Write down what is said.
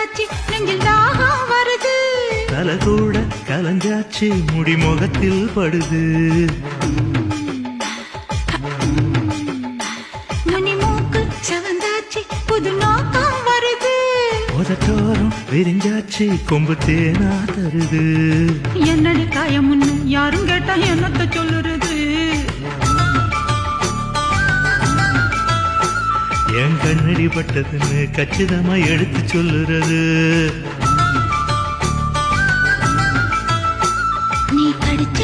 வந்தாச்சு நெஞ்சில் தாகம் வருது தலை கூட கலஞ்சாச்சு முடி முகத்தில் படுது நுனி மூக்கு செவந்தாச்சு புது நோக்கம் வருது உதட்டோரம் விரிஞ்சாச்சு கொம்பு தேனா தருது என்னடி காயம் முன்னு யாரும் கேட்டா என்னத்த சொல்லுறது என் கண்ணடி பட்டதுன்னு கச்சிதமா எடுத்து சொல்லுறது நீ கடிச்ச